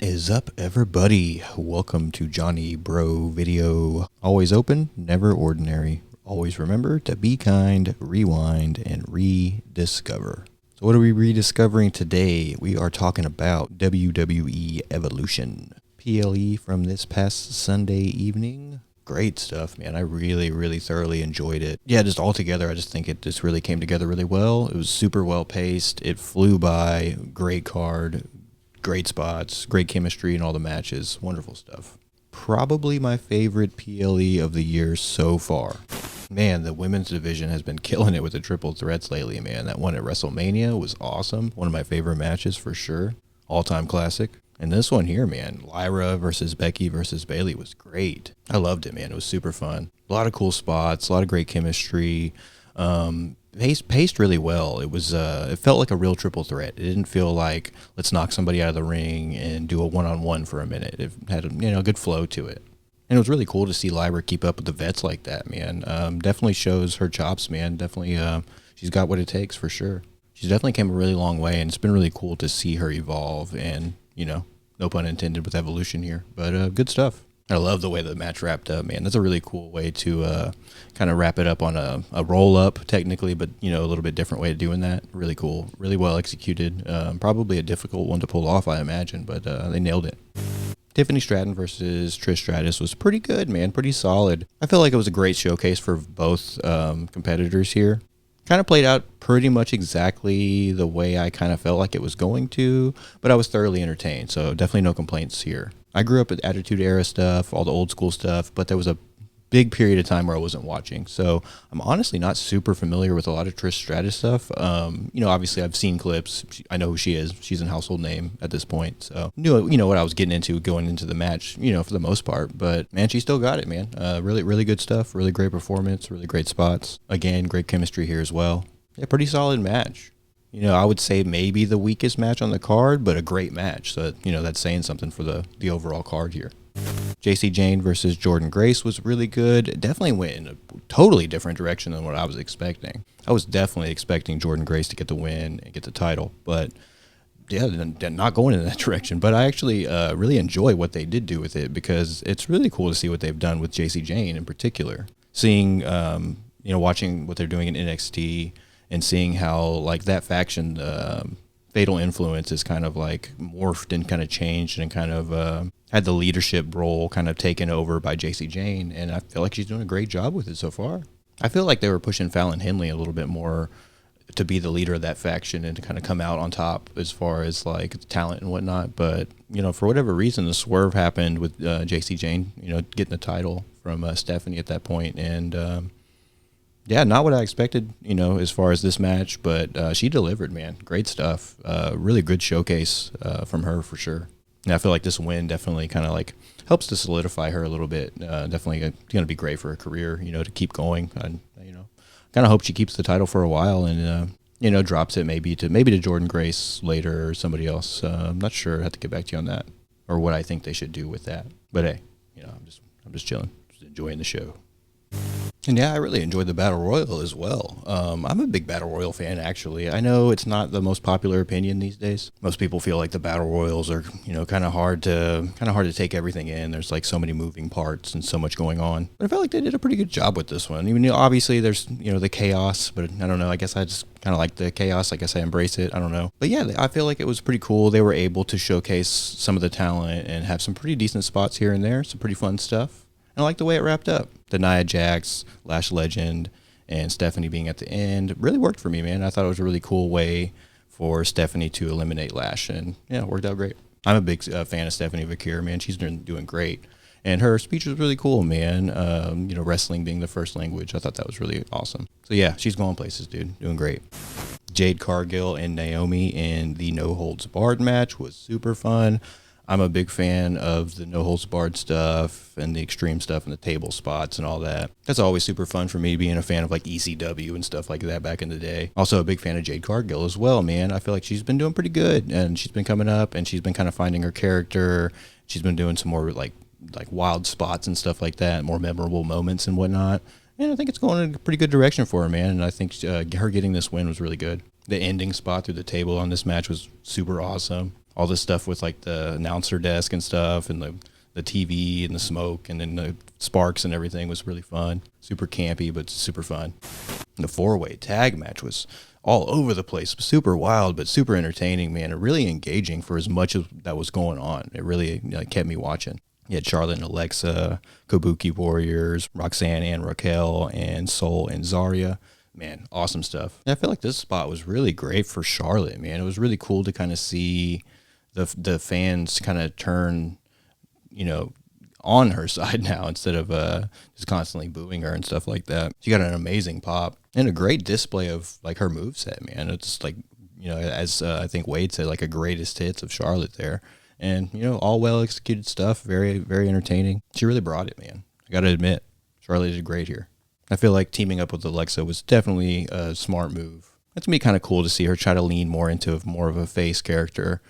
Is up, everybody? Welcome to Johnny Breaux video. Always open, never ordinary. Always remember to be kind, rewind, and rediscover. So what are we rediscovering today? We are talking about WWE Evolution. PLE from this past Sunday evening. Great stuff, man. I really thoroughly enjoyed it. Yeah, just all together, I just think it just really came together really well. It was super well paced. It flew by. Great card. Great spots, great chemistry in all the matches, wonderful stuff. Probably my favorite PLE of the year so far. Man, the women's division has been killing it with the triple threats lately, man. That one at WrestleMania was awesome. One of my favorite matches for sure. All-time classic. And this one here, man, Lyra versus Becky versus Bayley was great. I loved it, man. It was super fun. A lot of cool spots, a lot of great chemistry. Paced really well. It was it felt like a real triple threat. It didn't feel like let's knock somebody out of the ring and do a one-on-one for a minute. It had a good flow to it. And it was really cool to see Lyra keep up with the vets like that, man. Definitely shows her chops, man. Definitely she's got what it takes for sure. She's definitely came a really long way, and it's been really cool to see her evolve and, no pun intended with evolution here, but good stuff. I love the way the match wrapped up, man. That's a really cool way to kind of wrap it up on a roll-up, technically, but, a little bit different way of doing that. Really cool. Really well executed. Probably a difficult one to pull off, I imagine, but they nailed it. Tiffany Stratton versus Trish Stratus was pretty good, man. Pretty solid. I feel like it was a great showcase for both competitors here. Kind of played out pretty much exactly the way I kind of felt like it was going to, but I was thoroughly entertained, so definitely no complaints here. I grew up with Attitude Era stuff, all the old school stuff, but there was a big period of time where I wasn't watching. So I'm honestly not super familiar with a lot of Trish Stratus stuff. Obviously I've seen clips. I know who she is. She's a household name at this point. So knew what I was getting into going into the match, for the most part. But man, she still got it, man. Really good stuff. Really great performance. Really great spots. Again, great chemistry here as well. Yeah, pretty solid match. I would say maybe the weakest match on the card, but a great match. So, that's saying something for the overall card here. JC Jane versus Jordan Grace was really good. It definitely went in a totally different direction than what I was expecting. I was definitely expecting Jordan Grace to get the win and get the title, but yeah, not going in that direction. But I actually really enjoy what they did do with it, because it's really cool to see what they've done with JC Jane in particular. Seeing, watching what they're doing in NXT and seeing how like that faction, Fatal Influence, is kind of like morphed and kind of changed and kind of had the leadership role kind of taken over by JC Jane, and I feel like she's doing a great job with it so far. I feel like they were pushing Fallon Henley a little bit more to be the leader of that faction and to kind of come out on top as far as like talent and whatnot, but for whatever reason the swerve happened with JC Jane, getting the title from Stephanie at that point, and yeah, not what I expected, as far as this match, but she delivered, man. Great stuff. Really good showcase from her for sure. And I feel like this win definitely kind of like helps to solidify her a little bit. Definitely going to be great for her career, to keep going. And, kind of hope she keeps the title for a while and, drops it maybe to Jordan Grace later or somebody else. I'm not sure. I have to get back to you on that, or what I think they should do with that. But hey, I'm just chilling, just enjoying the show. And yeah, I really enjoyed the Battle Royal as well. I'm a big Battle Royal fan, actually. I know it's not the most popular opinion these days. Most people feel like the Battle Royals are, kind of hard to take everything in. There's like so many moving parts and so much going on. But I felt like they did a pretty good job with this one. Even obviously there's, the chaos, but I don't know. I guess I just kind of like the chaos. I guess I embrace it. I don't know. But yeah, I feel like it was pretty cool. They were able to showcase some of the talent and have some pretty decent spots here and there. Some pretty fun stuff. I like the way it wrapped up. The Nia Jax, Lash Legend, and Stephanie being at the end really worked for me, man. I thought it was a really cool way for Stephanie to eliminate Lash, and yeah, it worked out great. I'm a big fan of Stephanie Vakir, man. She's doing great, and her speech was really cool, man. Wrestling being the first language, I thought that was really awesome. So yeah, she's going places, dude. Doing great. Jade Cargill and Naomi in the No Holds Barred match was super fun. I'm a big fan of the no holds barred stuff and the extreme stuff and the table spots and all that. That's always super fun for me, being a fan of like ECW and stuff like that back in the day. Also a big fan of Jade Cargill as well, man. I feel like she's been doing pretty good, and she's been coming up, and she's been kind of finding her character. She's been doing some more like wild spots and stuff like that, more memorable moments and whatnot. And I think it's going in a pretty good direction for her, man. And I think her getting this win was really good. The ending spot through the table on this match was super awesome. All this stuff with like the announcer desk and stuff, and the TV and the smoke, and then the sparks and everything was really fun. Super campy, but super fun. And the 4-way tag match was all over the place, super wild, but super entertaining, man, and really engaging for as much as that was going on. It really kept me watching. You had Charlotte and Alexa, Kabuki Warriors, Roxanne and Raquel, and Sol and Zarya. Man, awesome stuff. And I feel like this spot was really great for Charlotte, man. It was really cool to kind of see the fans kind of turn, on her side now instead of just constantly booing her and stuff like that. She got an amazing pop and a great display of like her moveset, man. It's like, as I think Wade said, like a greatest hits of Charlotte there. And, all well executed stuff. Very, very entertaining. She really brought it, man. I got to admit, Charlotte did great here. I feel like teaming up with Alexa was definitely a smart move. It's going to be kind of cool to see her try to lean more into more of a face character.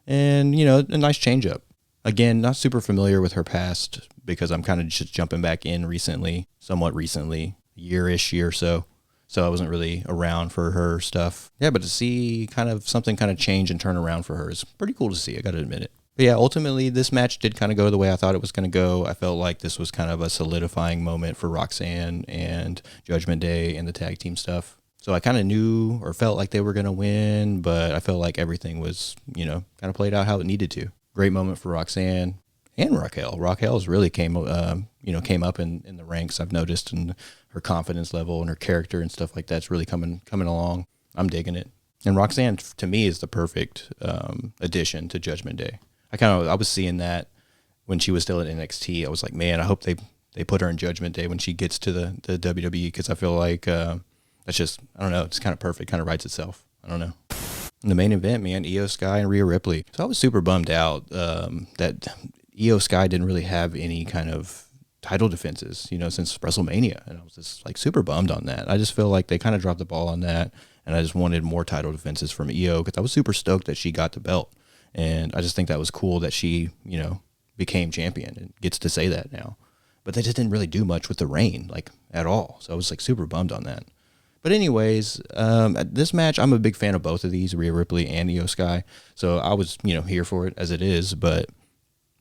And, a nice change up. Again, not super familiar with her past because I'm kind of just jumping back in somewhat recently, year or so. So I wasn't really around for her stuff. Yeah, but to see something change and turn around for her is pretty cool to see. I got to admit it. But yeah, ultimately, this match did kind of go the way I thought it was going to go. I felt like this was kind of a solidifying moment for Roxanne and Judgment Day and the tag team stuff. So I kind of knew or felt like they were going to win, but I felt like everything was, kind of played out how it needed to. Great moment for Roxanne and Raquel. Raquel's really came up in the ranks, I've noticed, and her confidence level and her character and stuff like that's really coming along. I'm digging it. And Roxanne, to me, is the perfect addition to Judgment Day. I was seeing that when she was still at NXT. I was like, man, I hope they put her in Judgment Day when she gets to the WWE, because I feel like that's just, I don't know, it's kind of perfect, kind of writes itself. I don't know. In the main event, man, Io Sky and Rhea Ripley. So I was super bummed out that Io Sky didn't really have any kind of title defenses, since WrestleMania. And I was just like super bummed on that. I just feel like they kind of dropped the ball on that. And I just wanted more title defenses from Io, because I was super stoked that she got the belt. And I just think that was cool that she, became champion and gets to say that now. But they just didn't really do much with the reign, like, at all. So I was, like, super bummed on that. But anyways, this match, I'm a big fan of both of these, Rhea Ripley and Io Sky. So I was, here for it as it is. But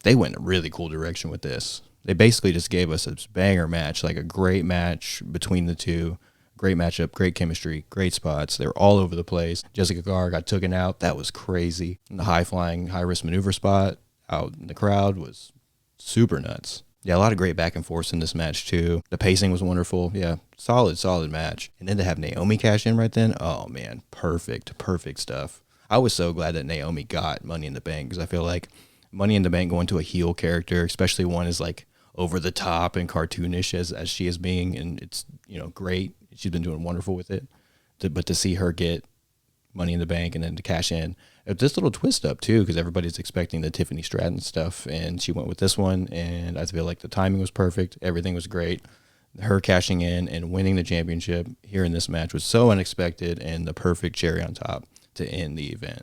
they went in a really cool direction with this. They basically just gave us a banger match, like a great match between the two. Great matchup, great chemistry, great spots. They were all over the place. Jessica Garr got taken out. That was crazy. And the high-flying, high-risk maneuver spot out in the crowd was super nuts. Yeah, a lot of great back and forth in this match, too. The pacing was wonderful. Yeah, solid match. And then to have Naomi cash in right then, oh, man, perfect stuff. I was so glad that Naomi got Money in the Bank, because I feel like Money in the Bank going to a heel character, especially one is like over the top and cartoonish as she is being, and it's, great. She's been doing wonderful with it. But to see her get Money in the Bank and then to cash in, this little twist up too, because everybody's expecting the Tiffany Stratton stuff, and she went with this one, and I feel like the timing was perfect. Everything was great. Her cashing in and winning the championship here in this match was so unexpected, and the perfect cherry on top to end the event.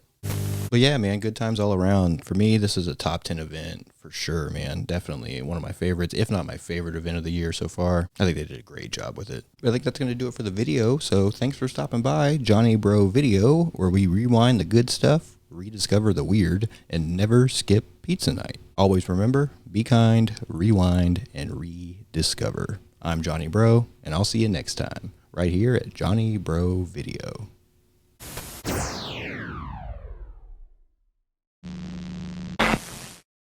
But yeah, man, good times all around. For me, this is a top 10 event for sure, man. Definitely one of my favorites, if not my favorite event of the year so far. I think they did a great job with it. But I think that's going to do it for the video. So thanks for stopping by Johnny Breaux Video, where we rewind the good stuff, rediscover the weird, and never skip pizza night. Always remember, be kind, rewind, and rediscover. I'm Johnny Breaux, and I'll see you next time, right here at Johnny Breaux Video.